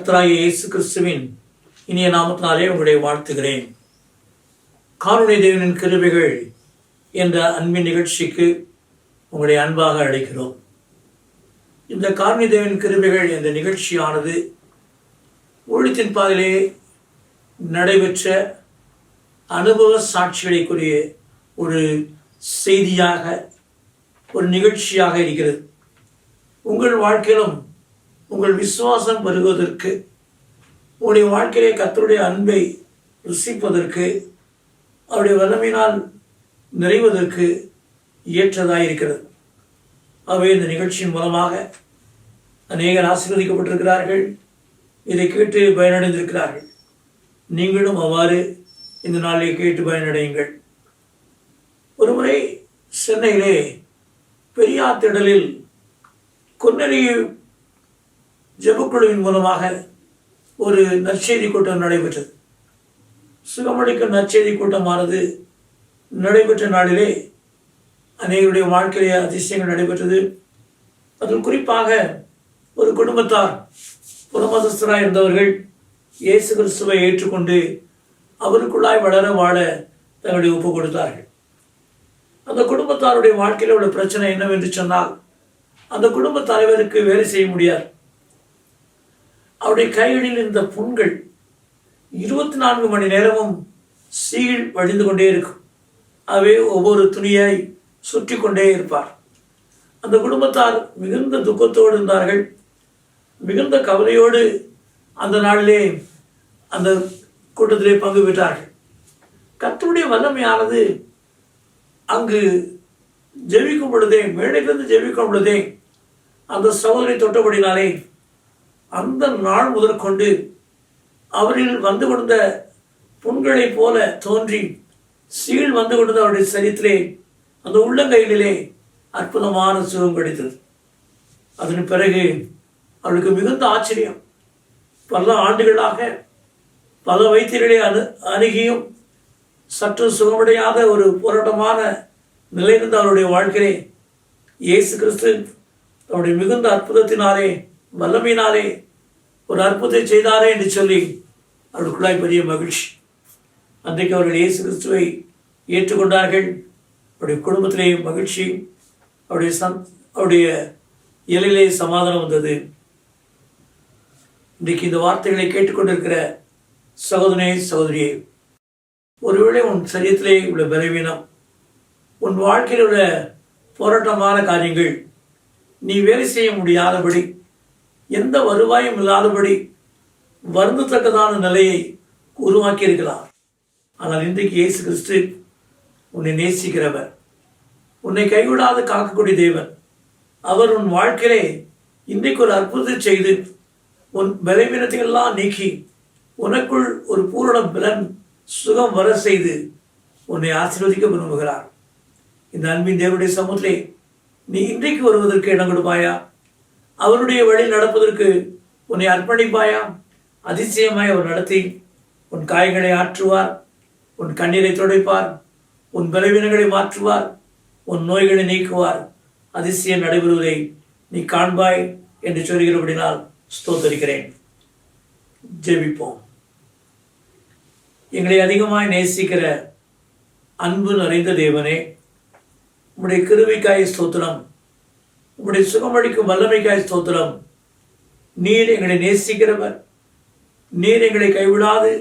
கர்த்தராகிய இயேசு கிறிஸ்துவின் இனிய நாமத்தினாலே உங்களை வாழ்த்துகிறேன். காருண்ய தேவனின் கிருபைகள் என்ற அன்பின் நிகழ்ச்சிக்கு உங்களை அன்பாக அழைக்கிறோம். இந்த காருண்ய தேவனின் கிருபைகள் என்ற நிகழ்ச்சியானது ஊழியத்தின் பாதையிலே நடைபெற்ற அனுபவ சாட்சிகளுக்குரிய ஒரு செய்தியாக, ஒரு நிகழ்ச்சியாக இருக்கிறது. உங்கள் வாழ்க்கையிலும் உங்கள் விசுவாசம் பெருகுவதற்கு, உங்களுடைய வாழ்க்கையிலே கர்த்தருடைய அன்பை ருசிப்பதற்கு, அவருடைய வல்லமையினால் நிறைவதற்கு ஏற்றதாக இருக்கிறது. ஆகவே இந்த நிகழ்ச்சியின் மூலமாக அநேகர் ஆசீர்வதிக்கப்பட்டிருக்கிறார்கள், இதை கேட்டு பயனடைந்திருக்கிறார்கள். நீங்களும் அவ்வாறு இந்த நாளிலே கேட்டு பயனடையுங்கள். ஒருமுறை சென்னையிலே பெரியார் திடலில் கொன்னரி ஜெபக்குழுவின் மூலமாக ஒரு நற்செய்தி கூட்டம் நடைபெற்றது. சுகமளிக்கும் நற்செய்தி கூட்டமானது நடைபெற்ற நாளிலே அநேகருடைய வாழ்க்கையிலே அதிசயங்கள் நடைபெற்றது. அதில் குறிப்பாக ஒரு குடும்பத்தார் புறமதஸ்தராக இருந்தவர்கள் இயேசு கிறிஸ்துவை ஏற்றுக்கொண்டு அவருக்குள்ளாய் வளர வாழ தங்களை ஒப்பு கொடுத்தார்கள். அந்த குடும்பத்தாருடைய வாழ்க்கையில் உள்ள பிரச்சனை என்னவென்று சொன்னால், அந்த குடும்ப தலைவருக்கு வேலை செய்ய முடியாது. அவருடைய கைகளில் இருந்த புண்கள் 24 மணி நேரமும் சீழ் வழிந்து கொண்டே இருக்கும். அவை ஒவ்வொரு துணியை சுற்றி கொண்டே இருப்பார். அந்த குடும்பத்தார் மிகுந்த துக்கத்தோடு இருந்தார்கள். மிகுந்த கவலையோடு அந்த நாளிலே அந்த கூட்டத்திலே பங்கு பெற்றார்கள். கர்த்தருடைய வல்லமையானது அங்கு ஜெபிக்கும் பொழுதே, மேடையிலிருந்து ஜெபிக்கும் பொழுதே அந்த சகோதரி தொட்டபடினாலே அந்த நாள் முதற்கொண்டு அவரில் வந்து கொண்ட புண்களைப் போல தோன்றி சீழ் வந்து கொண்டது அவருடைய சரீரத்திலே, அந்த உள்ளங்கைகளிலே அற்புதமான சுகம் கிடைத்தது. அதன் பிறகு அவளுக்கு மிகுந்த ஆச்சரியம். பல ஆண்டுகளாக பல வைத்தியர்களை அணுகியும் சற்று சுகமடையாத ஒரு போராட்டமான நிலையிருந்த அவருடைய வாழ்க்கையிலே இயேசு கிறிஸ்து அவருடைய மிகுந்த அற்புதத்தினாலே, வல்லமையினாலே ஒரு அற்புதத்தை செய்தாரே என்று சொல்லி அவர்களுக்குள்ளாய் பெரிய மகிழ்ச்சி. அன்றைக்கு அவர்கள் இயேசு கிறிஸ்துவை ஏற்றுக்கொண்டார்கள். அவருடைய குடும்பத்திலே மகிழ்ச்சி, அவருடைய இலையிலே சமாதானம் வந்தது. இன்றைக்கு இந்த வார்த்தைகளை கேட்டுக்கொண்டிருக்கிற சகோதரனே, சகோதரியே, ஒருவேளை உன் சரீரத்திலே உள்ள பலவீனம், உன் வாழ்க்கையில் உள்ள போராட்டமான காரியங்கள், நீ வேலை செய்ய முடியாதபடி, எந்த வருவாயும் இல்லாதபடி வருந்தத்தக்கதான நிலையை உருவாக்கி இருக்கலாம். ஆனால் இன்றைக்கு இயேசு கிறிஸ்து உன்னை நேசிக்கிறவர், உன்னை கைவிடாது காக்கக்கூடிய தேவன். அவர் உன் வாழ்க்கையிலே இன்றைக்கு ஒரு அற்புதத்தை செய்து உன் பலவீனத்தை எல்லாம் நீக்கி உனக்குள் ஒரு பூரண பலன், சுகம் வர செய்து உன்னை ஆசீர்வதிக்க விரும்புகிறார். இந்த அன்பின் தேவனுடைய சமூகத்திலே நீ இன்றைக்கு வருவதற்கு இடம் கொடுப்பாயா? அவருடைய வழி நடப்பதற்கு உன்னை அர்ப்பணிப்பாயா? அதிசயமாய் அவர் நடத்தி உன் காயங்களை ஆற்றுவார், உன் கண்ணீரை துடைப்பார், உன் பலவீனங்களை மாற்றுவார், உன் நோய்களை நீக்குவார். அதிசயம் நடைபெறுவதை நீ காண்பாய் என்று சொல்கிறபடினால் ஸ்தோத்தரிக்கிறேன். ஜெபிப்போம். எங்களை அதிகமாய் நேசிக்கிற அன்பு நிறைந்த தேவனே, உம்முடைய கிருபைக்காய் ஸ்தோத்திரம், உம்முடைய சுகமளிக்கும் வல்லமைக்காய் ஸ்தோத்திரம். நீர் எங்களை நேசிக்கிறவர், நீர் எங்களை கைவிடாது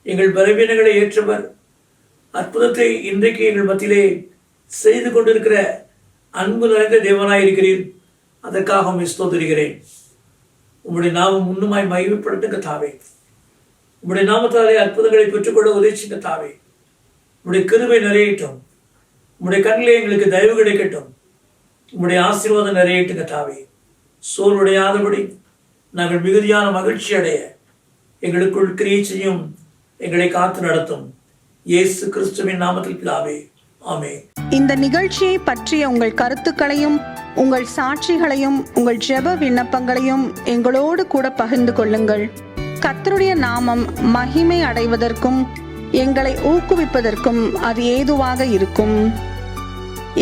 எங்கள் பலவீனங்களை ஏற்றவர், அற்புதத்தை இன்றைக்கு எங்கள் மத்தியிலே செய்து கொண்டிருக்கிற அன்பு நிறைந்த தேவனாயிருக்கிறீர். அதற்காக உம்மை ஸ்தோத்திரிக்கிறேன். உம்முடைய நாமம் முன்னுமாய் மகிமைப்படுத்துங்க தாவே. உம்முடைய நாமத்தாலே அற்புதங்களை பெற்றுக்கொள்ள உதவிச்சுங்க தாவே. உம்முடைய கிருபை நிறையட்டும். உம்முடைய கண்ணிலே எங்களுக்கு தயவு கிடைக்கட்டும். உம்முடைய ஆசீர்வாதம் நிறையட்டுங்க தாவே. சோர்வடையாதபடி நாங்கள் மிகுதியான மகிழ்ச்சி அடைய எங்களுக்குள் கிரியை செய்யும், எங்களை காத்து நடத்தும். இயேசு கிறிஸ்துவின் நாமத்தில் பிதாவே, ஆமென். இந்த நிகழ்ச்சியை பற்றிய உங்கள் கருத்துக்களையும் உங்கள் சாட்சிகளையும் உங்கள் ஜெப விண்ணப்பங்களையும் எங்களோடு கூட பகிர்ந்து கொள்ளுங்கள். கர்த்தருடைய நாமம் மகிமை அடைவதற்கும் எங்களை ஊக்குவிப்பதற்கும் அது ஏதுவாக இருக்கும்.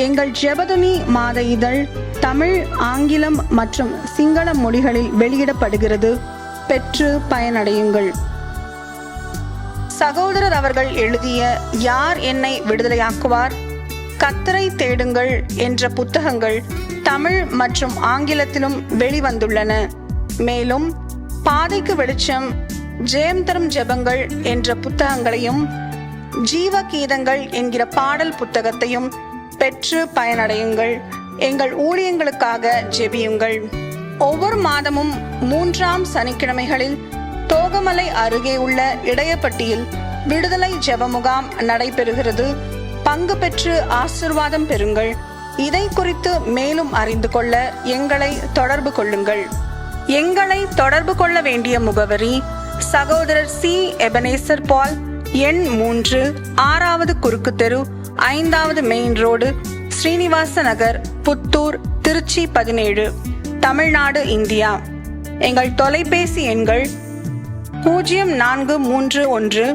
எங்கள் ஜெபதுனி மாத இதழ் தமிழ், ஆங்கிலம் மற்றும் சிங்கள மொழிகளில் வெளியிடப்படுகிறது. பெற்று பயனடையுங்கள். சகோதரர் அவர்கள் எழுதிய யார் என்னை விடுதலையாக்குவார், கர்த்தரை தேடுங்கள் என்ற புத்தகங்கள் தமிழ் மற்றும் ஆங்கிலத்திலும் வெளிவந்துள்ளன. மேலும் பாதைக்கு வெளிச்சம், ஜெயம் தரும் ஜெபங்கள் என்ற புத்தகங்களையும் ஜீவ கீதங்கள் என்கிற பாடல் புத்தகத்தையும் பெற்று பயனடையுங்கள். எங்கள் ஊழியங்களுக்காக ஜெபியுங்கள். ஒவ்வொரு மாதமும் 3ஆம் சனிக்கிழமைகளில் தோகமலை அருகே உள்ள இடையப்பட்டியில் விடுதலை ஜெப முகாம் நடைபெறுகிறது. பங்கு பெற்று ஆசீர்வாதம் பெறுங்கள். இதை குறித்து மேலும் அறிந்து கொள்ள எங்களை தொடர்பு கொள்ளுங்கள். எங்களை தொடர்பு கொள்ள வேண்டிய முகவரி: சகோதரர் சி. எபனேசர் பால், எண் 3, 6வது குறுக்கு தெரு, 5வது மெயின் ரோடு, ஸ்ரீனிவாச நகர், புத்தூர், திருச்சி 17, தமிழ்நாடு, இந்தியா. எங்கள் தொலைபேசி எண்கள் 0431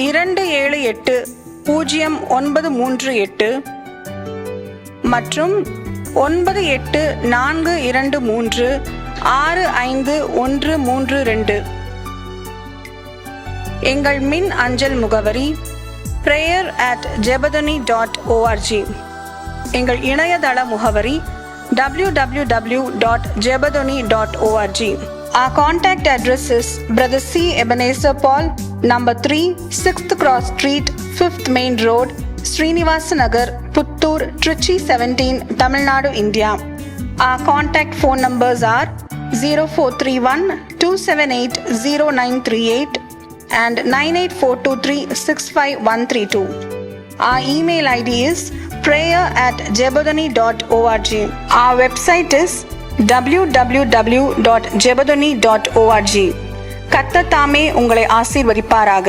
278 0938 மற்றும் 9842365132. எங்கள் மின் அஞ்சல் முகவரி prayer@jebadani.org. எங்கள் இணையதள முகவரி www.jebadani.org. Our contact address is Brother C. Ebenezer Paul, number 3, 6th Cross Street, 5th Main Road, Srinivasa Nagar, Puttur, Trichy 17, Tamil Nadu, India. Our contact phone numbers are 0431 278 0938 and 98423 Our email ID is prayer@jebadani.org. Our website is www.jebadani.org. கர்த்தர் தாமே உங்களை ஆசீர்வதிப்பாராக.